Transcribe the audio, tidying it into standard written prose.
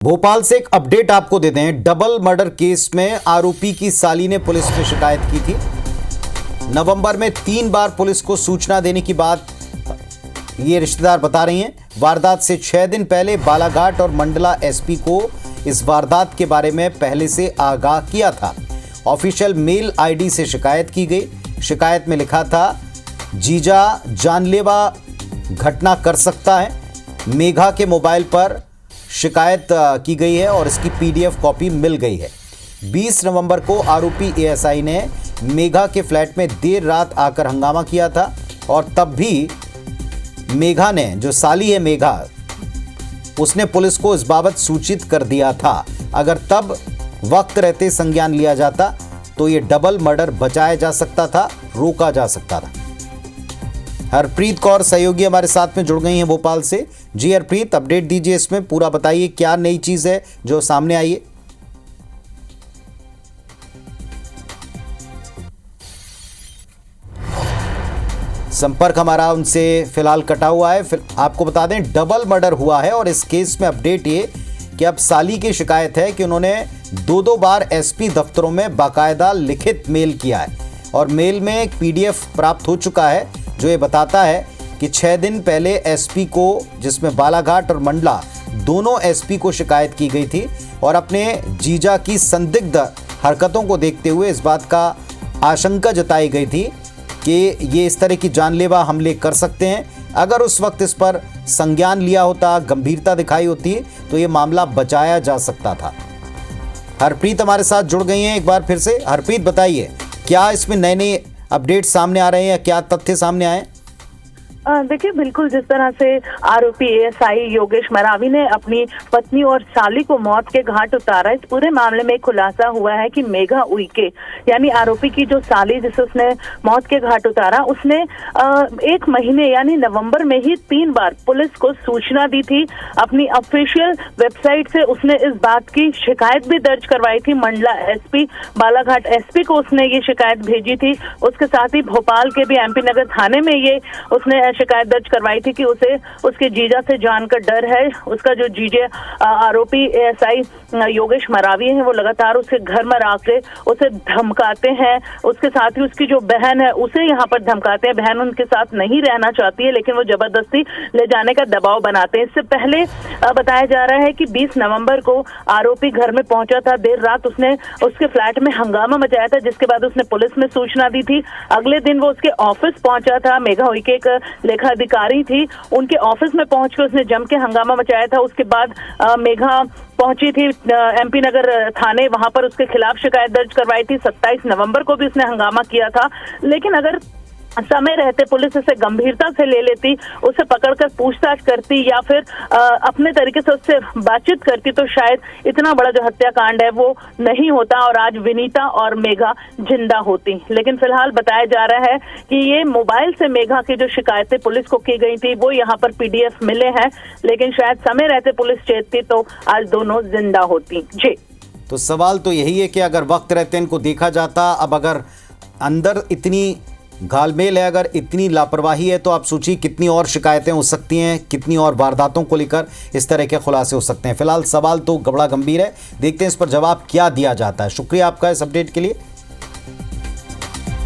भोपाल से एक अपडेट आपको देते हैं। डबल मर्डर केस में आरोपी की साली ने पुलिस में शिकायत की थी। नवंबर में 3 बार पुलिस को सूचना देने की बात ये रिश्तेदार बता रही हैं। वारदात से 6 दिन पहले बालाघाट और मंडला एसपी को इस वारदात के बारे में पहले से आगाह किया था। ऑफिशियल मेल आईडी से शिकायत की गई। शिकायत में लिखा था, जीजा जानलेवा घटना कर सकता है। मेघा के मोबाइल पर शिकायत की गई है और इसकी पीडीएफ कॉपी मिल गई है। 20 नवंबर को आरोपी एएसआई ने मेघा के फ्लैट में देर रात आकर हंगामा किया था और तब भी मेघा ने, जो साली है मेघा, उसने पुलिस को इस बाबत सूचित कर दिया था। अगर तब वक्त रहते संज्ञान लिया जाता तो ये डबल मर्डर बचाया जा सकता था, रोका जा सकता था। हरप्रीत कौर सहयोगी हमारे साथ में जुड़ गई हैं भोपाल से। जी हरप्रीत, अपडेट दीजिए, इसमें पूरा बताइए क्या नई चीज है जो सामने आई है। संपर्क हमारा उनसे फिलहाल कटा हुआ है। फिर आपको बता दें, डबल मर्डर हुआ है और इस केस में अपडेट ये कि अब साली की शिकायत है कि उन्होंने 2 बार एसपी दफ्तरों में बाकायदा लिखित मेल किया है और मेल में एक पीडीएफ प्राप्त हो चुका है जो ये बताता है कि 6 दिन पहले एसपी को, जिसमें बालाघाट और मंडला दोनों एसपी को शिकायत की गई थी और अपने जीजा की संदिग्ध हरकतों को देखते हुए इस बात का आशंका जताई गई थी कि ये इस तरह की जानलेवा हमले कर सकते हैं। अगर उस वक्त इस पर संज्ञान लिया होता, गंभीरता दिखाई होती, तो ये मामला बचाया जा सकता था। हरप्रीत हमारे साथ जुड़ गई हैं एक बार फिर से। हरप्रीत, बताइए क्या इसमें नए अपडेट सामने आ रहे हैं या क्या तथ्य सामने आए? देखिए, बिल्कुल जिस तरह से आरोपी एएसआई योगेश मरावी ने अपनी पत्नी और साली को मौत के घाट उतारा, इस पूरे मामले में खुलासा हुआ है कि मेघा उइके, यानी आरोपी की जो साली जिसे उसने मौत के घाट उतारा, उसने 1 महीने यानी नवंबर में ही 3 बार पुलिस को सूचना दी थी। अपनी ऑफिशियल वेबसाइट से उसने इस बात की शिकायत भी दर्ज करवाई थी। मंडला एसपी, बालाघाट एसपी को उसने ये शिकायत भेजी थी। उसके साथ ही भोपाल के भी एमपी नगर थाने में ये उसने शिकायत दर्ज करवाई थी कि उसे उसके जीजा से जान का डर है। उसका जो जीजे आरोपी एएसआई योगेश मरावी है, वो लगातार उसके घर में आके उसे धमकाते हैं। उसके साथ ही उसकी जो बहन है उसे यहाँ पर धमकाते हैं। बहन उनके साथ नहीं रहना चाहती है, लेकिन वो जबरदस्ती ले जाने का दबाव बनाते हैं। इससे पहले बताया जा रहा है कि 20 नवंबर को आरोपी घर में पहुंचा था। देर रात उसने उसके फ्लैट में हंगामा मचाया था, जिसके बाद उसने पुलिस में सूचना दी थी। अगले दिन वो उसके ऑफिस पहुंचा था। मेघा उइके एक लेखाधिकारी थी, उनके ऑफिस में पहुंच के उसने जम के हंगामा मचाया था। उसके बाद मेघा पहुंची थी एमपी नगर थाने, वहां पर उसके खिलाफ शिकायत दर्ज करवाई थी। 27 नवंबर को भी उसने हंगामा किया था। लेकिन अगर समय रहते पुलिस इसे गंभीरता से ले लेती, उसे पकड़कर पूछताछ करती या फिर अपने तरीके से उससे बातचीत करती, तो शायद इतना बड़ा जो हत्याकांड है वो नहीं होता और आज विनीता और मेघा जिंदा होती। लेकिन फिलहाल बताया जा रहा है कि ये मोबाइल से मेघा की जो शिकायतें पुलिस को की गई थी वो यहाँ पर पीडीएफ मिले हैं, लेकिन शायद समय रहते पुलिस चेतती तो आज दोनों जिंदा होती। जी, तो सवाल तो यही है कि अगर वक्त रहते इनको देखा जाता, अब अगर अंदर इतनी घालमेल है, अगर इतनी लापरवाही है, तो आप सोचिए कितनी और शिकायतें हो सकती हैं, कितनी और वारदातों को लेकर इस तरह के खुलासे हो सकते हैं। फिलहाल सवाल तो बड़ा गंभीर है, देखते हैं इस पर जवाब क्या दिया जाता है। शुक्रिया आपका इस अपडेट के लिए।